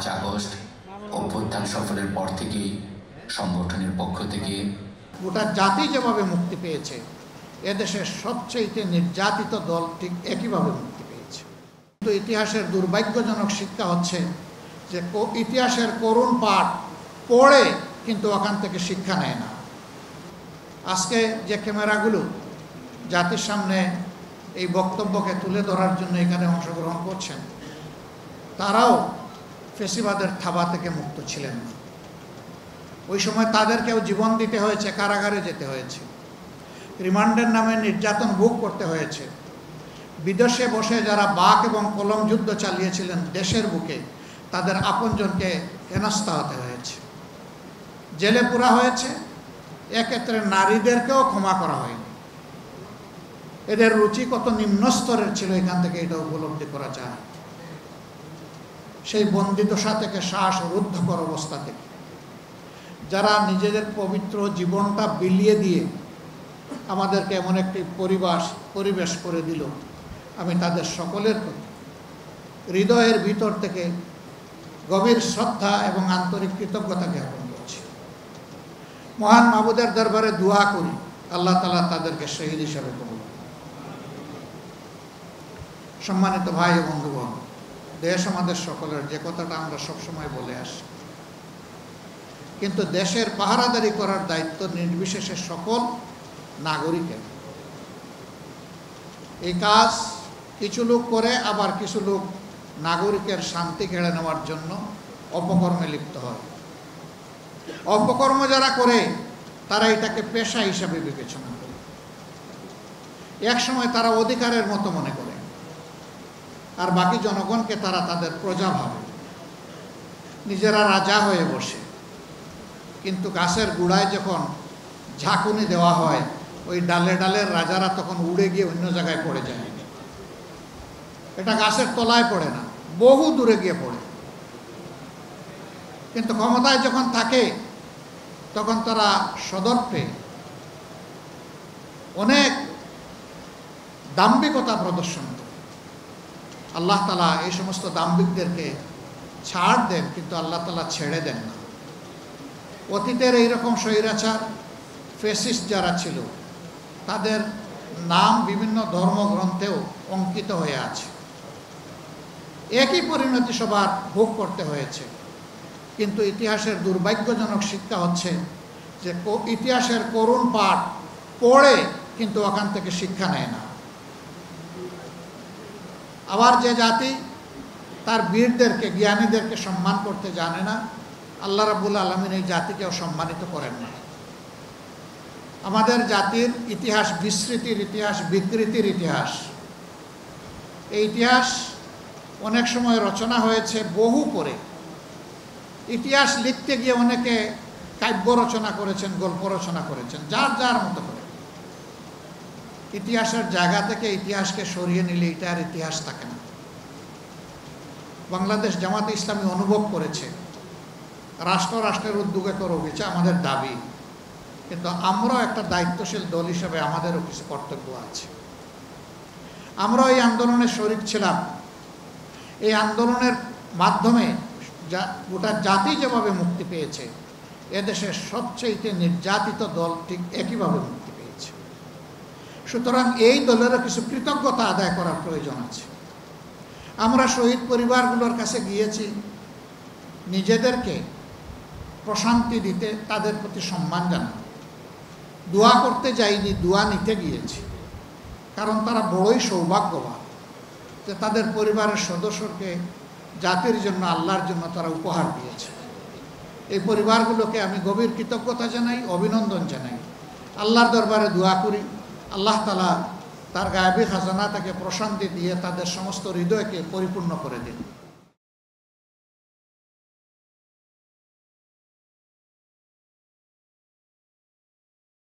5 August অভ্যুত্থান সফরের পর থেকেই সংগঠনের পক্ষ থেকে গোটা জাতি যেভাবে মুক্তি পেয়েছে, এদেশের সবচেয়ে নির্যাতিত দল ঠিক একইভাবে মুক্তি পেয়েছে। কিন্তু ইতিহাসের দুর্ভাগ্যজনক শিক্ষা হচ্ছে যে ইতিহাসের করুণ পাঠ পড়ে কিন্তু ওখান থেকে শিক্ষা নেয় না। আজকে যে ক্যামেরাগুলো জাতির সামনে এই বক্তব্যকে তুলে ধরার জন্য এখানে অংশগ্রহণ করছেন, তারাও ফেসিবাদের থাবা থেকে মুক্ত ছিলেন না। ওই সময় তাদেরকেও জীবন দিতে হয়েছে, কারাগারে যেতে হয়েছে, রিমান্ডের নামে নির্যাতন ভোগ করতে হয়েছে। বিদেশে বসে যারা বাক এবং কলম যুদ্ধ চালিয়েছিলেন দেশের বুকে, তাদের আপনজনকে হেনস্থা হতে হয়েছে, জেলে পুরা হয়েছে। এক্ষেত্রে নারীদেরকেও ক্ষমা করা হয়নি। এদের রুচি কত নিম্ন স্তরের ছিল এখান থেকে এটা উপলব্ধি করা যায়। সেই বন্দিদশা থেকে শ্বাসরুদ্ধকর অবস্থা থেকে যারা নিজেদের পবিত্র জীবনটা বিলিয়ে দিয়ে আমাদেরকে এমন একটি পরিবেশ করে দিল, আমি তাদের সকলের প্রতি হৃদয়ের ভিতর থেকে গভীর শ্রদ্ধা এবং আন্তরিক কৃতজ্ঞতা জ্ঞাপন করছি। মহান মাবুদের দরবারে দোয়া করি আল্লাহ তাআলা তাদেরকে শহীদ হিসাবে কবুল। সম্মানিত ভাই ও বন্ধুগণ, দেশ আমাদের সকলের, যে কথাটা আমরা সবসময় বলে আসি, কিন্তু দেশের পাহারাদারি করার দায়িত্ব নির্বিশেষে সকল নাগরিকের। এই কাজ কিছু লোক করে, আবার কিছু লোক নাগরিকের শান্তি কেড়ে নেওয়ার জন্য অপকর্মে লিপ্ত হয়। অপকর্ম যারা করে তারা এটাকে পেশা হিসাবে বিবেচনা করে। এক সময় তারা অধিকারের মতো মনে করে, আর বাকি জনগণকে তারা তাদের প্রজা ভাবে, নিজেরা রাজা হয়ে বসে। কিন্তু গাছের গুড়ায় যখন ঝাঁকুনি দেওয়া হয়, ওই ডালে ডালের রাজারা তখন উড়ে গিয়ে অন্য জায়গায় পড়ে যায়। এটা গাছের তলায় পড়ে না, বহু দূরে গিয়ে পড়ে। কিন্তু ক্ষমতায় যখন থাকে তখন তারা সদর্পে অনেক দাম্ভিকতা প্রদর্শন করে। আল্লাহ তাআলা এই সমস্ত দাম্ভিকদেরকে ছাড় দেন, কিন্তু আল্লাহ তাআলা ছেড়ে দেন না। অতীতের এইরকম স্বৈরাচার ফ্যাসিস্ট যারা ছিল, তাদের নাম বিভিন্ন ধর্মগ্রন্থেও অঙ্কিত হয়ে আছে। একই পরিণতি সবার ভোগ করতে হয়েছে। কিন্তু ইতিহাসের দুর্ভাগ্যজনক শিক্ষা হচ্ছে যে ইতিহাসের করুণ পাঠ পড়ে কিন্তু ওখান থেকে শিক্ষা নেয় না। আবার যে জাতি তার বীরদেরকে, জ্ঞানীদেরকে সম্মান করতে জানে না, আল্লাহ রাব্বুল আলামিন এই জাতিকেও সম্মানিত করেন না। আমাদের জাতির ইতিহাস বিস্মৃতির ইতিহাস, বিকৃতির ইতিহাস। এই ইতিহাস অনেক সময় রচনা হয়েছে বহু পরে। ইতিহাস লিখতে গিয়ে অনেকে কাব্য রচনা করেছেন, গল্প রচনা করেছেন, যার যার মতো করে। ইতিহাসের জায়গা থেকে ইতিহাসকে সরিয়ে নিলে এটা আর ইতিহাস থাকে না। বাংলাদেশ জামাতে ইসলামী অনুভব করেছে রাষ্ট্রের উদ্যোগে করে গেছে আমাদের দাবি, কিন্তু আমরাও একটা দায়িত্বশীল দল হিসেবে আমাদেরও কিছু কর্তব্য আছে। আমরাও এই আন্দোলনে শরিক ছিলাম। এই আন্দোলনের মাধ্যমে গোটা জাতি যেভাবে মুক্তি পেয়েছে, এদেশের সবচেয়ে নির্যাতিত দল ঠিক একইভাবে মুক্তি পেয়েছে। সুতরাং এই দলেরও কিছু কৃতজ্ঞতা আদায় করার প্রয়োজন আছে। আমরা শহীদ পরিবারগুলোর কাছে গিয়েছি নিজেদেরকে প্রশান্তি দিতে, তাদের প্রতি সম্মান জানাতে। দোয়া করতে যাইনি, দোয়া নিতে গিয়েছি। কারণ তারা বড়ই সৌভাগ্যবান যে তাদের পরিবারের সদস্যকে জাতির জন্য, আল্লাহর জন্য তারা উপহার দিয়েছে। এই পরিবারগুলোকে আমি গভীর কৃতজ্ঞতা জানাই, অভিনন্দন জানাই। আল্লাহর দরবারে দোয়া করি আল্লাহ তাআলা তার গায়বী খাজানা থেকে প্রশান্তি দিয়ে তাদের সমস্ত হৃদয়কে পরিপূর্ণ করে দিন।